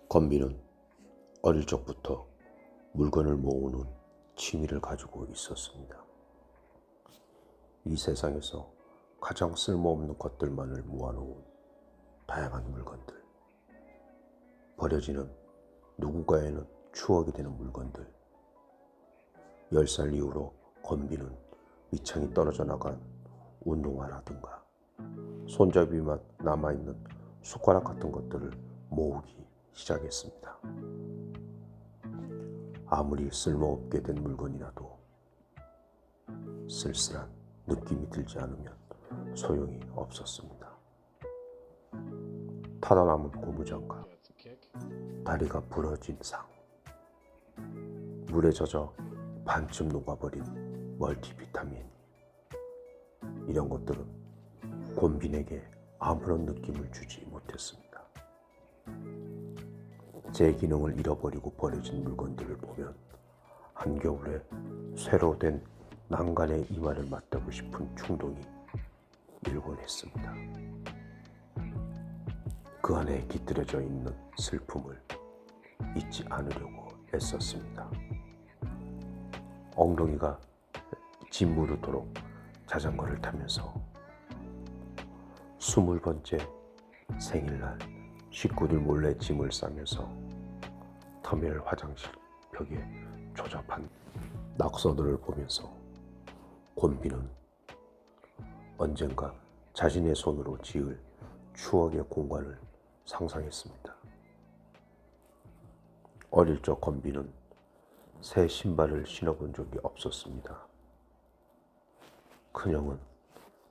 건비는 어릴 적부터 물건을 모으는 취미를 가지고 있었습니다. 이 세상에서 가장 쓸모없는 것들만을 모아놓은 다양한 물건들, 버려지는 누군가에는 추억이 되는 물건들. 10살 이후로 건비는 밑창이 떨어져 나간 운동화라든가 손잡이만 남아있는 숟가락 같은 것들을 모으기 시작했습니다. 아무리 쓸모없게 된 물건이라도 쓸쓸한 느낌이 들지 않으면 소용이 없었습니다. 타다 남은 고무장갑, 다리가 부러진 상, 물에 젖어 반쯤 녹아버린 멀티비타민, 이런 것들은 곤빈에게 아무런 느낌을 주지 못했습니다. 제 기능을 잃어버리고 버려진 물건들을 보면 한겨울에 쇠로 된 난간의 이마를 맞대고 싶은 충동이 일곤 했습니다. 그 안에 깃들여져 있는 슬픔을 잊지 않으려고 애썼습니다. 엉덩이가 짓무르도록 자전거를 타면서 20번째 생일날 식구들 몰래 짐을 싸면서 터미널 화장실 벽에 조잡한 낙서들을 보면서 곤비는 언젠가 자신의 손으로 지을 추억의 공간을 상상했습니다. 어릴 적 건비는 새 신발을 신어본 적이 없었습니다. 큰형은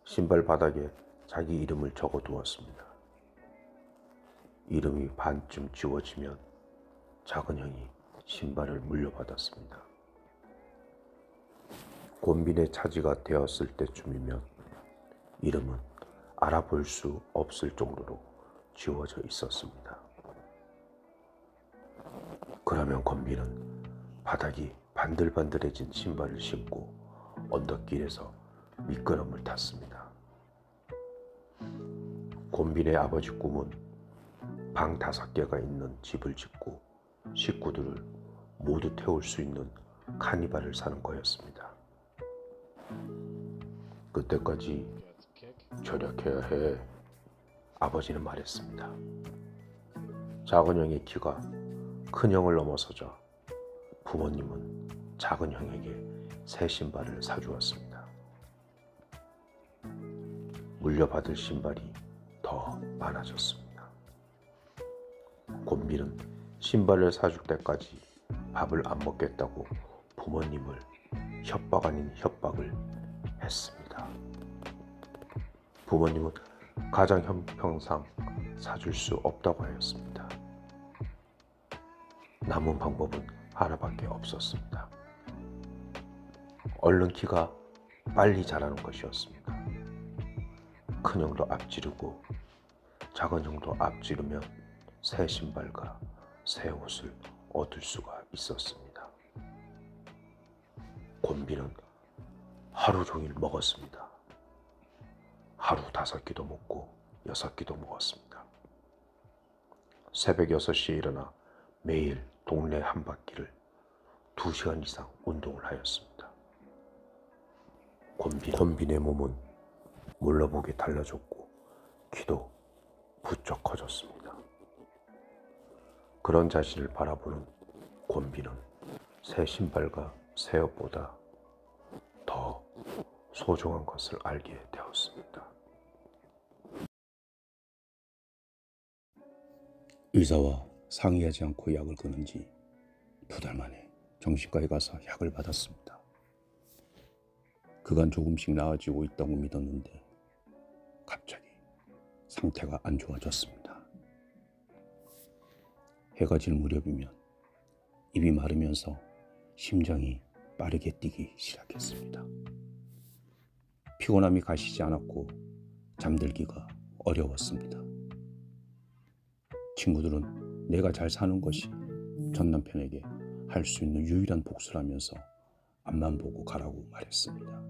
신발 바닥에 자기 이름을 적어두었습니다. 이름이 반쯤 지워지면 작은 형이 신발을 물려받았습니다. 곤빈의 차지가 되었을 때쯤이면 이름은 알아볼 수 없을 정도로 지워져 있었습니다. 그러면 곤빈은 바닥이 반들반들해진 신발을 신고 언덕길에서 미끄럼을 탔습니다. 곤빈의 아버지 꿈은 방 5개가 있는 집을 짓고 식구들을 모두 태울 수 있는 카니발을 사는 거였습니다. 그때까지 절약해야 해, 아버지는 말했습니다. 작은 형의 키가 큰 형을 넘어서자 부모님은 작은 형에게 새 신발을 사주었습니다. 물려받을 신발이 더 많아졌습니다. 곤비는 신발을 사줄 때까지 밥을 안 먹겠다고 부모님을 협박 아닌 협박을 했습니다. 부모님은 가장 형평상 사줄 수 없다고 하였습니다. 남은 방법은 하나밖에 없었습니다. 얼른 키가 빨리 자라는 것이었습니다. 큰형도 앞지르고 작은형도 앞지르면 새 신발과 새 옷을 얻을 수가 있었습니다. 곤비는 하루 종일 먹었습니다. 하루 5끼도 먹고 6끼도 먹었습니다. 새벽 6시에 일어나 매일 동네 한 바퀴를 2시간 이상 운동을 하였습니다. 곤빈의 몸은 몰라보게 달라졌고 키도 부쩍 커졌습니다. 그런 자신을 바라보는 곤비는 새 신발과 새 옷보다 더 소중한 것을 알게 되었습니다. 의사와 상의하지 않고 약을 끊은 지 2달 만에 정신과에 가서 약을 받았습니다. 그간 조금씩 나아지고 있다고 믿었는데 갑자기 상태가 안 좋아졌습니다. 해가 질 무렵이면 입이 마르면서 심장이 빠르게 뛰기 시작했습니다. 피곤함이 가시지 않았고 잠들기가 어려웠습니다. 친구들은 내가 잘 사는 것이 전 남편에게 할 수 있는 유일한 복수라면서 앞만 보고 가라고 말했습니다.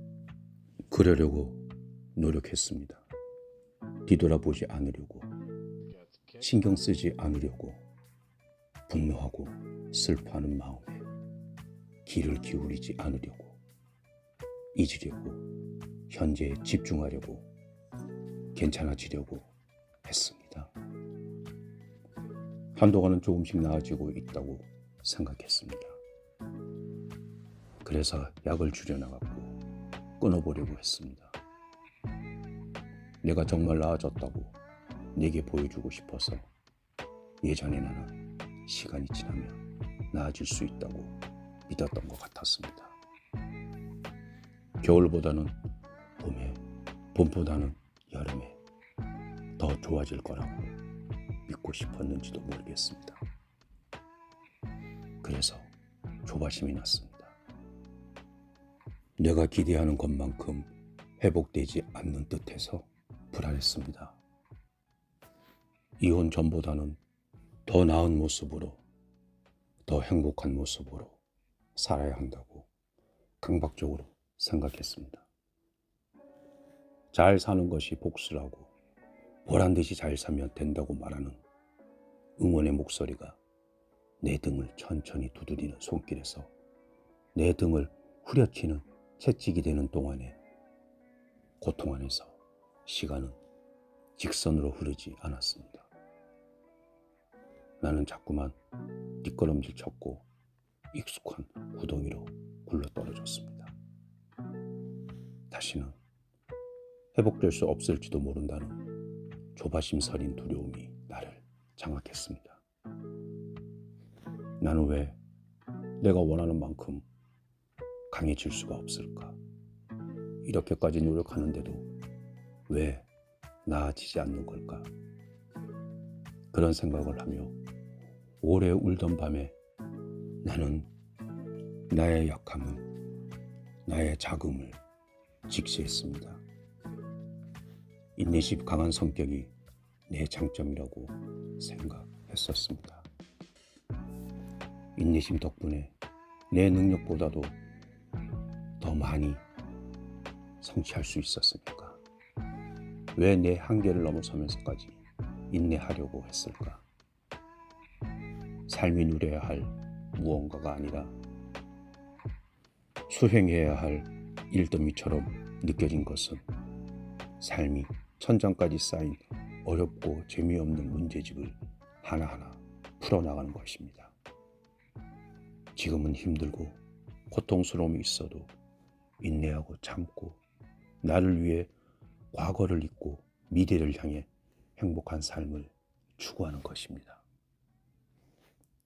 그러려고 노력했습니다. 뒤돌아보지 않으려고, 신경 쓰지 않으려고, 분노하고 슬퍼하는 마음에 귀를 기울이지 않으려고, 잊으려고, 현재에 집중하려고, 괜찮아지려고 했습니다. 한동안은 조금씩 나아지고 있다고 생각했습니다. 그래서 약을 줄여나갔고 끊어보려고 했습니다. 내가 정말 나아졌다고 내게 보여주고 싶어서 예전에 나는 시간이 지나면 나아질 수 있다고 믿었던 것 같았습니다. 겨울보다는 봄에, 봄보다는 여름에 더 좋아질 거라고 믿고 싶었는지도 모르겠습니다. 그래서 조바심이 났습니다. 내가 기대하는 것만큼 회복되지 않는 듯해서 불안했습니다. 이혼 전보다는 더 나은 모습으로, 더 행복한 모습으로 살아야 한다고 강박적으로 생각했습니다. 잘 사는 것이 복수라고, 보란듯이 잘 살면 된다고 말하는 응원의 목소리가 내 등을 천천히 두드리는 손길에서 내 등을 후려치는 채찍이 되는 동안에 고통 안에서 시간은 직선으로 흐르지 않았습니다. 나는 자꾸만 뒷걸음질 쳤고 익숙한 구덩이로 굴러떨어졌습니다. 다시는 회복될 수 없을지도 모른다는 조바심 서린 두려움이 나를 장악했습니다. 나는 왜 내가 원하는 만큼 강해질 수가 없을까? 이렇게까지 노력하는데도 왜 나아지지 않는 걸까? 그런 생각을 하며 오래 울던 밤에 나는 나의 약함을, 나의 작음을 직시했습니다. 인내심 강한 성격이 내 장점이라고 생각했었습니다. 인내심 덕분에 내 능력보다도 더 많이 성취할 수 있었으니까 왜 내 한계를 넘어서면서까지 인내하려고 했을까? 삶이 누려야 할 무언가가 아니라 수행해야 할 일더미처럼 느껴진 것은 삶이 천장까지 쌓인 어렵고 재미없는 문제집을 하나하나 풀어나가는 것입니다. 지금은 힘들고 고통스러움이 있어도 인내하고 참고 나를 위해 과거를 잊고 미래를 향해 행복한 삶을 추구하는 것입니다.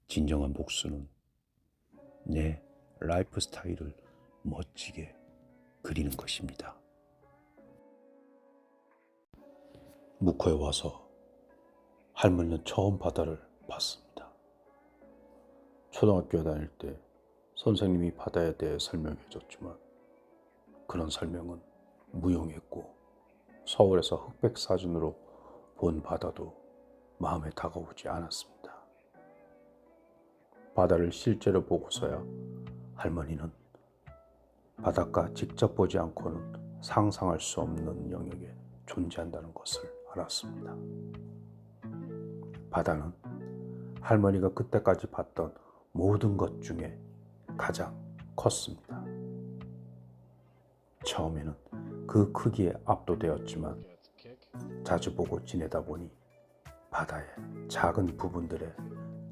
진정한 복수는 내 라이프 스타일을 멋지게 그리는 것입니다. 묵호에 와서 할머니는 처음 바다를 봤습니다. 초등학교 다닐 때 선생님이 바다에 대해 설명해 줬지만 그런 설명은 무용했고 서울에서 흑백 사진으로 본 바다도 마음에 다가오지 않았습니다. 바다를 실제로 보고서야 할머니는 바닷가 직접 보지 않고는 상상할 수 없는 영역에 존재한다는 것을 알았습니다. 바다는 할머니가 그때까지 봤던 모든 것 중에 가장 컸습니다. 처음에는 그 크기에 압도되었지만 자주 보고 지내다 보니 바다의 작은 부분들에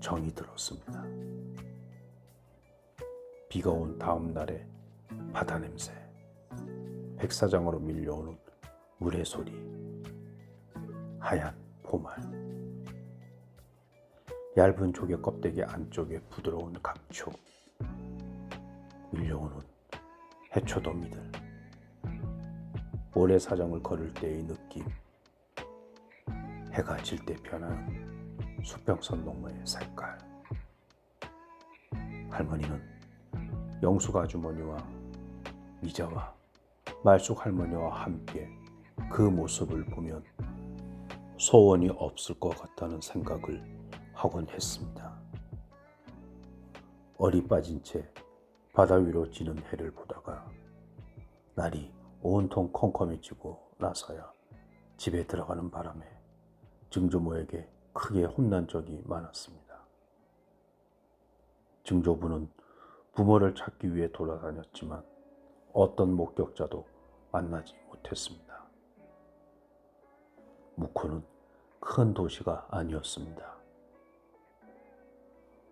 정이 들었습니다. 비가 온 다음 날의 바다 냄새, 백사장으로 밀려오는 물의 소리, 하얀 포말, 얇은 조개 껍데기 안쪽에 부드러운 감촉, 밀려오는 해초더미들, 모래사장을 걸을 때의 느낌, 해가 질 때 변하는 수평선 너머의 색깔. 할머니는 영숙 아주머니와 미자와 말숙 할머니와 함께 그 모습을 보면 소원이 없을 것 같다는 생각을 하곤 했습니다. 얼이 빠진 채 바다 위로 지는 해를 보다가 날이 온통 컴컴해지고 나서야 집에 들어가는 바람에 증조모에게 크게 혼난 적이 많았습니다. 증조부는 부모를 찾기 위해 돌아다녔지만 어떤 목격자도 만나지 못했습니다. 묵호는 큰 도시가 아니었습니다.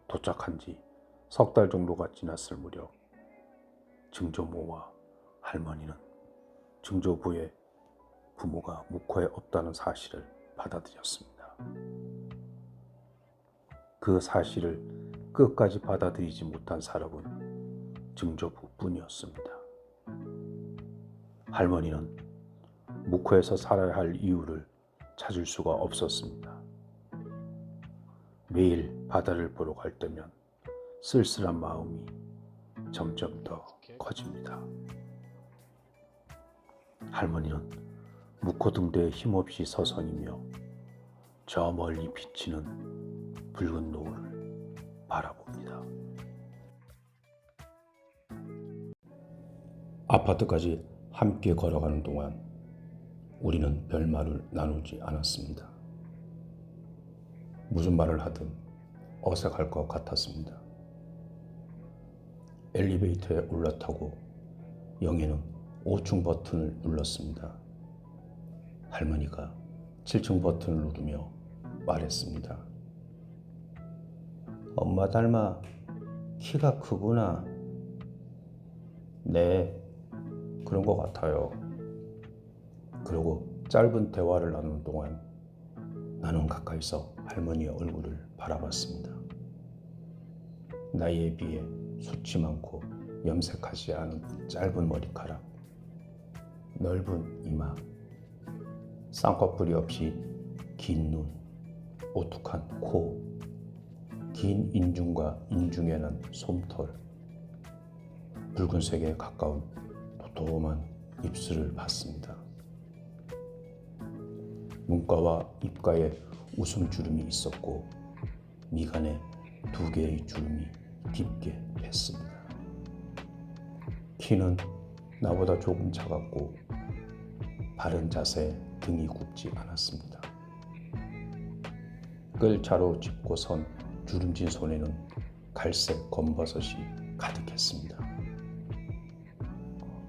도착한 지 석 달 정도가 지났을 무렵 증조모와 할머니는 증조부의 부모가 묵호에 없다는 사실을 받아들였습니다. 그 사실을 끝까지 받아들이지 못한 사람은 증조부뿐이었습니다. 할머니는 묵호에서 살아야 할 이유를 찾을 수가 없었습니다. 매일 바다를 보러 갈 때면 쓸쓸한 마음이 점점 더 커집니다. 할머니는 묵호 등대에 힘없이 서성이며 저 멀리 비치는 붉은 노을을 바라봅니다. 아파트까지 함께 걸어가는 동안 우리는 별말을 나누지 않았습니다. 무슨 말을 하든 어색할 것 같았습니다. 엘리베이터에 올라타고 영애는 5층 버튼을 눌렀습니다. 할머니가 7층 버튼을 누르며 말했습니다. 엄마 닮아 키가 크구나. 네, 그런 것 같아요. 그리고 짧은 대화를 나누는 동안 나는 가까이서 할머니의 얼굴을 바라봤습니다. 나이에 비해 숱이 많고 염색하지 않은 짧은 머리카락, 넓은 이마, 쌍꺼풀이 없이 긴 눈, 오뚝한 코, 긴 인중과 인중에 난 솜털, 붉은색에 가까운 도톰한 입술을 봤습니다. 눈가와 입가에 웃음 주름이 있었고 미간에 2개의 주름이 깊게 팼습니다. 키는 나보다 조금 작았고 바른 자세에 등이 굽지 않았습니다. 끌자로 짚고 선 주름진 손에는 갈색 검버섯이 가득했습니다.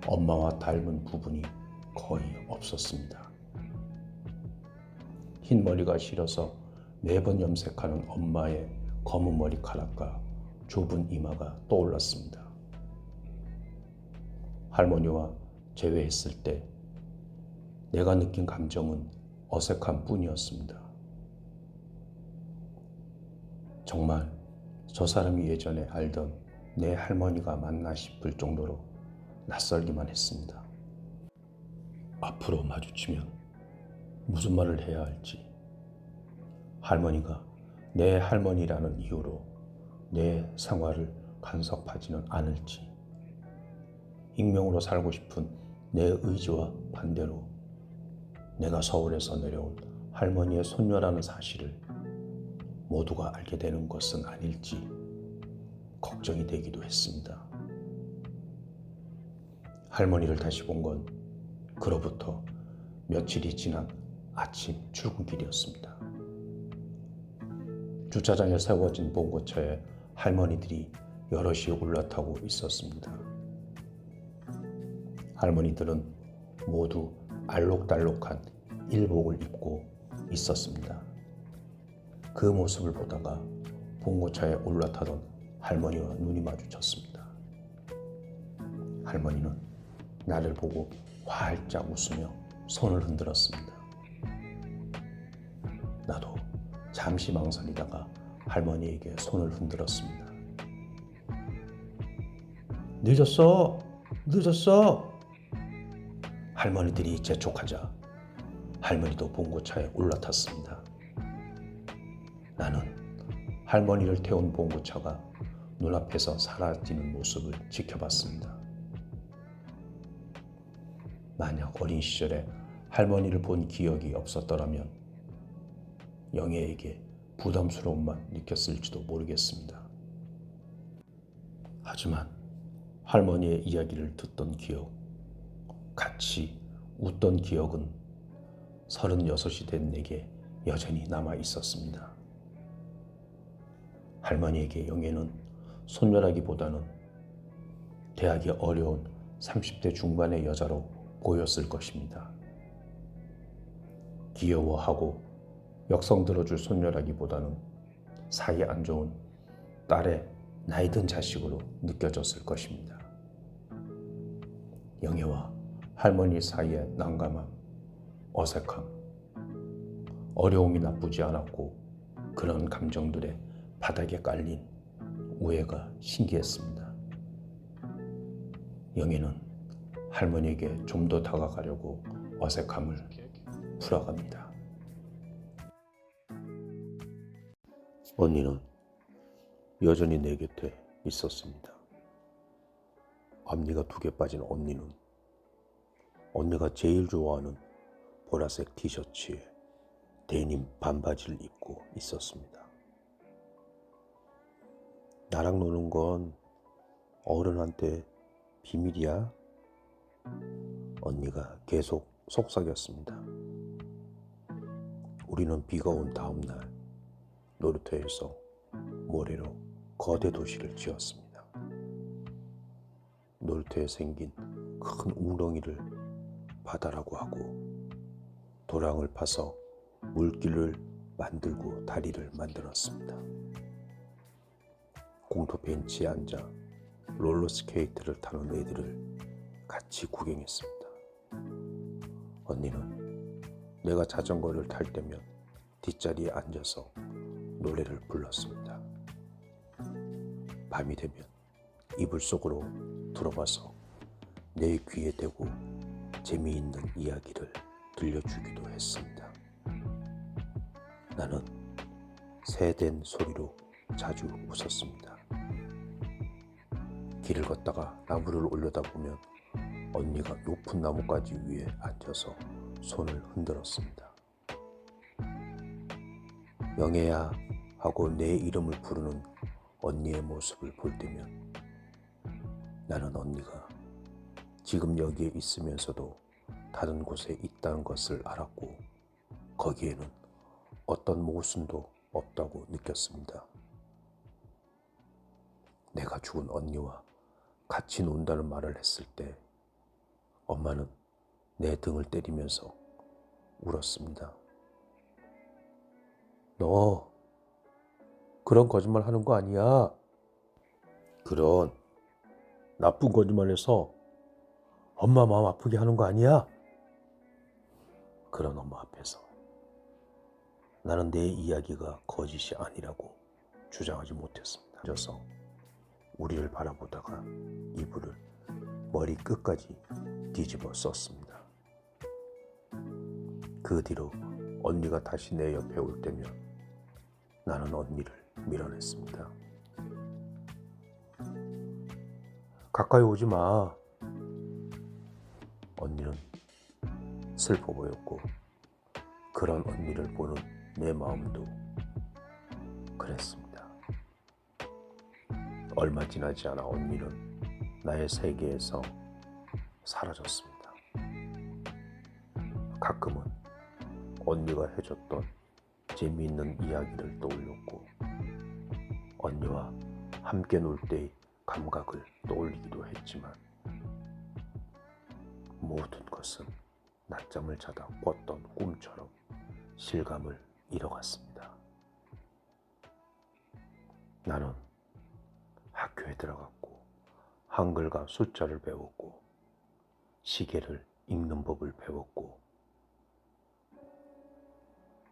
엄마와 닮은 부분이 거의 없었습니다. 흰 머리가 싫어서 매번 염색하는 엄마의 검은 머리카락과 좁은 이마가 떠올랐습니다. 할머니와 재회했을 때 내가 느낀 감정은 어색함 뿐이었습니다. 정말 저 사람이 예전에 알던 내 할머니가 맞나 싶을 정도로 낯설기만 했습니다. 앞으로 마주치면 무슨 말을 해야 할지, 할머니가 내 할머니라는 이유로 내 생활을 간섭하지는 않을지, 익명으로 살고 싶은 내 의지와 반대로 내가 서울에서 내려온 할머니의 손녀라는 사실을 모두가 알게 되는 것은 아닐지 걱정이 되기도 했습니다. 할머니를 다시 본 건 그로부터 며칠이 지난 아침 출근길이었습니다. 주차장에 세워진 봉고차에 할머니들이 여럿이 올라타고 있었습니다. 할머니들은 모두 알록달록한 일복을 입고 있었습니다. 그 모습을 보다가 봉고차에 올라타던 할머니와 눈이 마주쳤습니다. 할머니는 나를 보고 활짝 웃으며 손을 흔들었습니다. 나도 잠시 망설이다가 할머니에게 손을 흔들었습니다. 늦었어! 늦었어! 할머니들이 재촉하자 할머니도 봉고차에 올라탔습니다. 나는 할머니를 태운 봉고차가 눈앞에서 사라지는 모습을 지켜봤습니다. 만약 어린 시절에 할머니를 본 기억이 없었더라면 영애에게 부담스러움만 느꼈을지도 모르겠습니다. 하지만 할머니의 이야기를 듣던 기억, 같이 웃던 기억은 36이 된 내게 여전히 남아 있었습니다. 할머니에게 영애는 손녀라기보다는 대하기 어려운 30대 중반의 여자로 보였을 것입니다. 귀여워하고 역성 들어줄 손녀라기보다는 사이 안 좋은 딸의 나이든 자식으로 느껴졌을 것입니다. 영애와 할머니 사이의 난감함, 어색함, 어려움이 나쁘지 않았고 그런 감정들의 바닥에 깔린 우애가 신기했습니다. 영애는 할머니에게 좀 더 다가가려고 어색함을 풀어갑니다. 언니는 여전히 내 곁에 있었습니다. 앞니가 2개 빠진 언니는 언니가 제일 좋아하는 보라색 티셔츠에 데님 반바지를 입고 있었습니다. 나랑 노는 건 어른한테 비밀이야? 언니가 계속 속삭였습니다. 우리는 비가 온 다음 날 놀이터에서 모래로 거대 도시를 지었습니다. 놀이터에 생긴 큰 웅덩이를 바다라고 하고 도랑을 파서 물길을 만들고 다리를 만들었습니다. 공터 벤치에 앉아 롤러스케이트를 타는 애들을 같이 구경했습니다. 언니는 내가 자전거를 탈 때면 뒷자리에 앉아서 노래를 불렀습니다. 밤이 되면 이불 속으로 들어가서 내 귀에 대고 재미있는 이야기를 들려주기도 했습니다. 나는 새된 소리로 자주 웃었습니다. 길을 걷다가 나무를 올려다보면 언니가 높은 나뭇가지 위에 앉아서 손을 흔들었습니다. 영애야 하고 내 이름을 부르는 언니의 모습을 볼 때면 나는 언니가 지금 여기에 있으면서도 다른 곳에 있다는 것을 알았고 거기에는 어떤 모순도 없다고 느꼈습니다. 내가 죽은 언니와 같이 논다는 말을 했을 때 엄마는 내 등을 때리면서 울었습니다. 너 그런 거짓말 하는 거 아니야. 그런 나쁜 거짓말해서 엄마 마음 아프게 하는 거 아니야. 그런 엄마 앞에서 나는 내 이야기가 거짓이 아니라고 주장하지 못했습니다. 그래서 우리를 바라보다가 이불을 머리 끝까지 뒤집어 썼습니다. 그 뒤로 언니가 다시 내 옆에 올 때면 나는 언니를 밀어냈습니다. 가까이 오지 마. 언니는 슬퍼 보였고 그런 언니를 보는 내 마음도 그랬습니다. 얼마 지나지 않아 언니는 나의 세계에서 사라졌습니다. 가끔은 언니가 해줬던 재미있는 이야기를 떠올렸고 언니와 함께 놀 때의 감각을 떠올리기도 했지만 모든 것은 낮잠을 자다 꿨던 꿈처럼 실감을 잃어갔습니다. 나는 학교에 들어갔고 한글과 숫자를 배웠고 시계를 읽는 법을 배웠고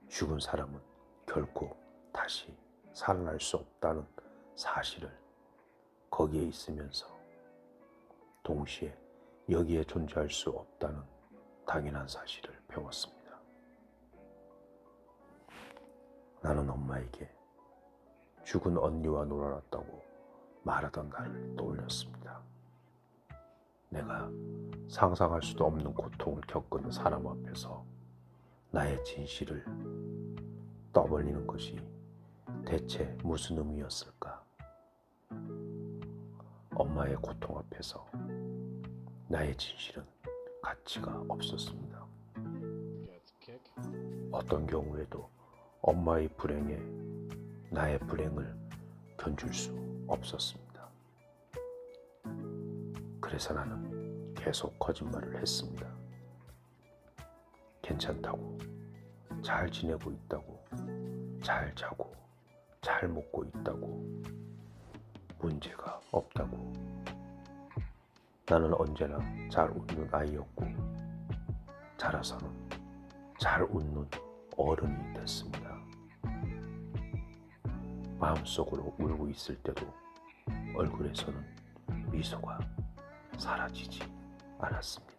죽은 사람은 결코 다시 살아날 수 없다는 사실을 거기에 있으면서 동시에 여기에 존재할 수 없다는 당연한 사실을 배웠습니다. 나는 엄마에게 죽은 언니와 놀아놨다고 말하던 날을 떠올렸습니다. 내가 상상할 수도 없는 고통을 겪은 사람 앞에서 나의 진실을 떠벌리는 것이 대체 무슨 의미였을까? 엄마의 고통 앞에서 나의 진실은 가치가 없었습니다. 어떤 경우에도 엄마의 불행에 나의 불행을 견줄 수 없었습니다. 그래서 나는 계속 거짓말을 했습니다. 괜찮다고, 잘 지내고 있다고, 잘 자고, 잘 먹고 있다고, 문제가 없다고. 나는 언제나 잘 웃는 아이였고, 자라서는 잘 웃는 어른이 됐습니다. 마음속으로 울고 있을 때도 얼굴에서는 미소가 사라지지 않았습니다.